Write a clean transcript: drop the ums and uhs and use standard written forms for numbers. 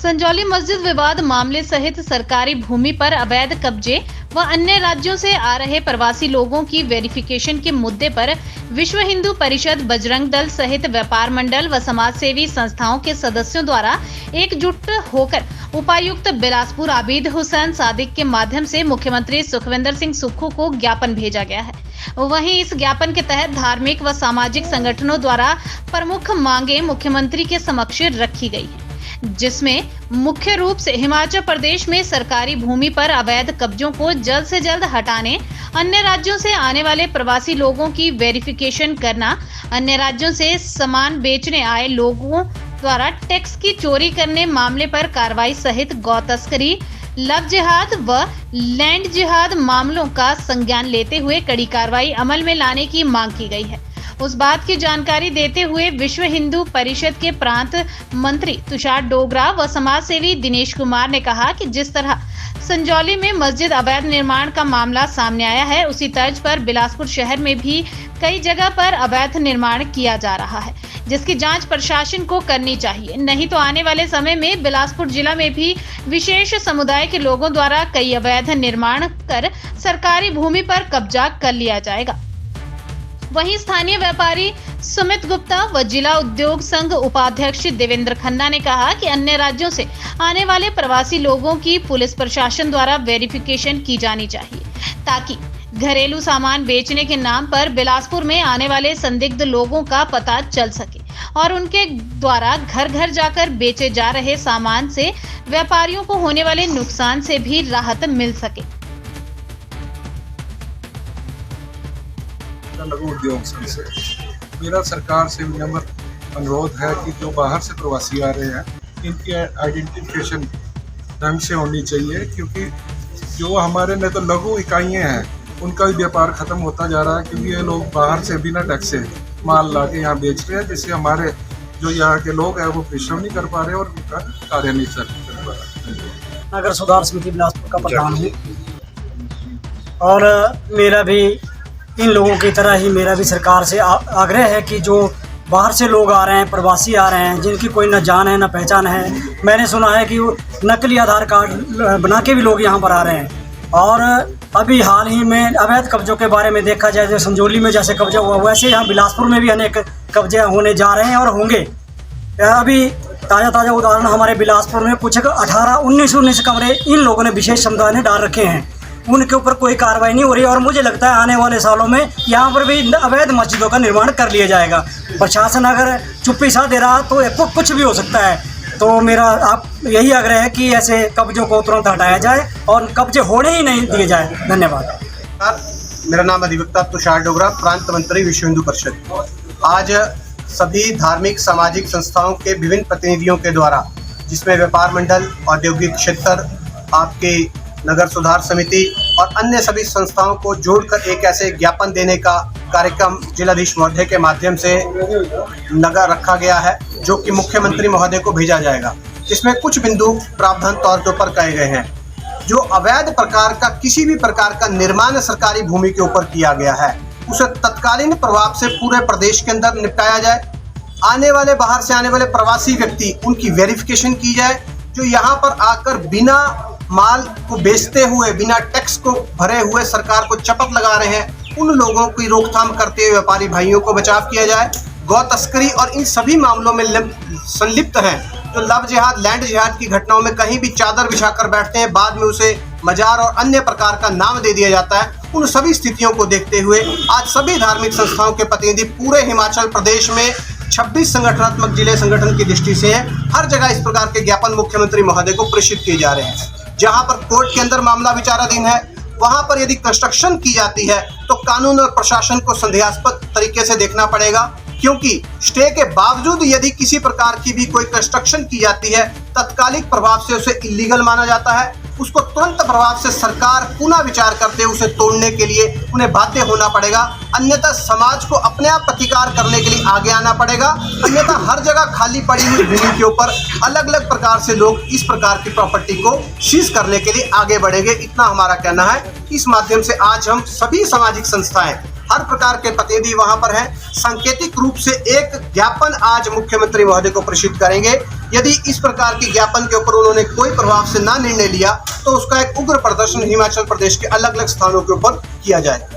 संजौली मस्जिद विवाद मामले सहित सरकारी भूमि पर अवैध कब्जे व अन्य राज्यों से आ रहे प्रवासी लोगों की वेरिफिकेशन के मुद्दे पर विश्व हिंदू परिषद, बजरंग दल सहित व्यापार मंडल व समाज सेवी संस्थाओं के सदस्यों द्वारा एकजुट होकर उपायुक्त बिलासपुर आबिद हुसैन सादिक के माध्यम से मुख्यमंत्री सुखविंदर सिंह सुक्खू को ज्ञापन भेजा गया है। वहीं इस ज्ञापन के तहत धार्मिक व सामाजिक संगठनों द्वारा प्रमुख मांगे मुख्यमंत्री के समक्ष रखी गई है, जिसमें मुख्य रूप से हिमाचल प्रदेश में सरकारी भूमि पर अवैध कब्जों को जल्द से जल्द हटाने, अन्य राज्यों से आने वाले प्रवासी लोगों की वेरिफिकेशन करना, अन्य राज्यों से सामान बेचने आए लोगों द्वारा टैक्स की चोरी करने मामले पर कार्रवाई सहित गौ तस्करी, लव जिहाद व लैंड जिहाद मामलों का संज्ञान लेते हुए कड़ी कार्रवाई अमल में लाने की मांग की गई है। उस बात की जानकारी देते हुए विश्व हिंदू परिषद के प्रांत मंत्री तुषार डोगरा व समाज सेवी दिनेश कुमार ने कहा कि जिस तरह संजौली में मस्जिद अवैध निर्माण का मामला सामने आया है, उसी तर्ज पर बिलासपुर शहर में भी कई जगह पर अवैध निर्माण किया जा रहा है, जिसकी जांच प्रशासन को करनी चाहिए। नहीं तो आने वाले समय में बिलासपुर जिला में भी विशेष समुदाय के लोगों द्वारा कई अवैध निर्माण कर सरकारी भूमि पर कब्जा कर लिया जाएगा। वहीं स्थानीय व्यापारी सुमित गुप्ता व जिला उद्योग संघ उपाध्यक्ष देवेंद्र खन्ना ने कहा कि अन्य राज्यों से आने वाले प्रवासी लोगों की पुलिस प्रशासन द्वारा वेरिफिकेशन की जानी चाहिए, ताकि घरेलू सामान बेचने के नाम पर बिलासपुर में आने वाले संदिग्ध लोगों का पता चल सके और उनके द्वारा घर घर जाकर बेचे जा रहे सामान से व्यापारियों को होने वाले नुकसान से भी राहत मिल सके। लघु उद्योग संघ से मेरा सरकार से विनम्र अनुरोध है कि जो बाहर से प्रवासी आ रहे हैं, इनकी आइडेंटिफिकेशन ढंग से होनी चाहिए, क्योंकि जो हमारे में तो लघु इकाइयाँ हैं, उनका भी व्यापार खत्म होता जा रहा है, क्योंकि ये लोग बाहर से बिना टैक्स से माल ला के यहाँ बेच रहे हैं, जिससे हमारे जो यहाँ के लोग हैं वो परिश्रम नहीं कर पा रहे और उनका कार्य नहीं कर पा रहे। नगर सुधार समिति बिलासपुर का प्रधान हूँ और मेरा भी इन लोगों की तरह ही मेरा भी सरकार से आग्रह है कि जो बाहर से लोग आ रहे हैं, प्रवासी आ रहे हैं, जिनकी कोई न जान है न पहचान है, मैंने सुना है कि नकली आधार कार्ड बना के भी लोग यहाँ पर आ रहे हैं। और अभी हाल ही में अवैध कब्जों के बारे में देखा जाए, जो संजौली में जैसे कब्जा हुआ, वैसे यहाँ बिलासपुर में भी अनेक कब्जे होने जा रहे हैं और होंगे। अभी ताज़ा उदाहरण हमारे बिलासपुर में कुछ 18-19 कमरे इन लोगों ने विशेष समुदाय ने डाल रखे हैं, उनके ऊपर कोई कार्रवाई नहीं हो रही और मुझे लगता है आने वाले सालों में यहाँ पर भी अवैध मस्जिदों का निर्माण कर लिया जाएगा। प्रशासन अगर चुप्पी साध दे रहा तो कुछ भी हो सकता है। तो मेरा आप यही आग्रह है कि ऐसे कब्जों को तुरंत हटाया जाए और कब्जे होने ही नहीं दिए जाए। धन्यवाद। मेरा नाम अधिवक्ता तुषार डोगरा, प्रांत मंत्री विश्व हिंदू परिषद। आज सभी धार्मिक सामाजिक संस्थाओं के विभिन्न प्रतिनिधियों के द्वारा, जिसमें व्यापार मंडल, औद्योगिक क्षेत्र, आपके नगर सुधार समिति और अन्य सभी संस्थाओं को जोड़कर एक ऐसे ज्ञापन देने का कार्यक्रम जिलाधीश महोदय के माध्यम से नगर रखा गया है, जो कि मुख्यमंत्री महोदय को भेजा जाएगा। इसमें कुछ बिंदु प्रावधान तौर के ऊपर कहे गए हैं। जो अवैध प्रकार का किसी भी प्रकार का निर्माण सरकारी भूमि के ऊपर किया गया है, उसे तत्कालीन प्रभाव से पूरे प्रदेश के अंदर निपटाया जाए। आने वाले बाहर से आने वाले प्रवासी व्यक्ति, उनकी वेरिफिकेशन की जाए। जो यहाँ पर आकर बिना माल को बेचते हुए, बिना टैक्स को भरे हुए सरकार को चपत लगा रहे हैं, उन लोगों की रोकथाम करते हुए व्यापारी भाइयों को बचाव किया जाए। गौ तस्करी और इन सभी मामलों में संलिप्त हैं, जो लव जिहाद, लैंड जिहाद की घटनाओं में कहीं भी चादर बिछाकर बैठते हैं, बाद में उसे मजार और अन्य प्रकार का नाम दे दिया जाता है। उन सभी स्थितियों को देखते हुए आज सभी धार्मिक संस्थाओं के प्रतिनिधि पूरे हिमाचल प्रदेश में 26 संगठनात्मक जिले संगठन की दृष्टि से हर जगह इस प्रकार के ज्ञापन मुख्यमंत्री महोदय को प्रेषित किए जा रहे हैं। जहां पर कोर्ट के अंदर मामला विचाराधीन है, वहां पर यदि कंस्ट्रक्शन की जाती है तो कानून और प्रशासन को संदेहास्पद तरीके से देखना पड़ेगा, क्योंकि स्टे के बावजूद यदि किसी प्रकार की भी कोई कंस्ट्रक्शन की जाती है, तत्कालिक प्रभाव से उसे इलीगल माना जाता है। उसको तुरंत प्रभाव से सरकार पुनः विचार करते हुए उसे तोड़ने के लिए उन्हें बाध्य होना पड़ेगा, अन्यथा समाज को अपने आप प्रतिकार करने के लिए आगे आना पड़ेगा। अन्यथा हर जगह खाली पड़ी हुई भूमि के ऊपर अलग अलग प्रकार से लोग इस प्रकार की प्रॉपर्टी को सीज करने के लिए आगे बढ़ेंगे। इतना हमारा कहना है। इस माध्यम से आज हम सभी सामाजिक संस्थाएं हर प्रकार के प्रतिनिधि वहां पर हैं। सांकेतिक रूप से एक ज्ञापन आज मुख्यमंत्री महोदय को प्रेषित करेंगे। यदि इस प्रकार के ज्ञापन के ऊपर उन्होंने कोई प्रभाव से ना निर्णय लिया तो उसका एक उग्र प्रदर्शन हिमाचल प्रदेश के अलग अलग स्थानों के ऊपर किया जाए।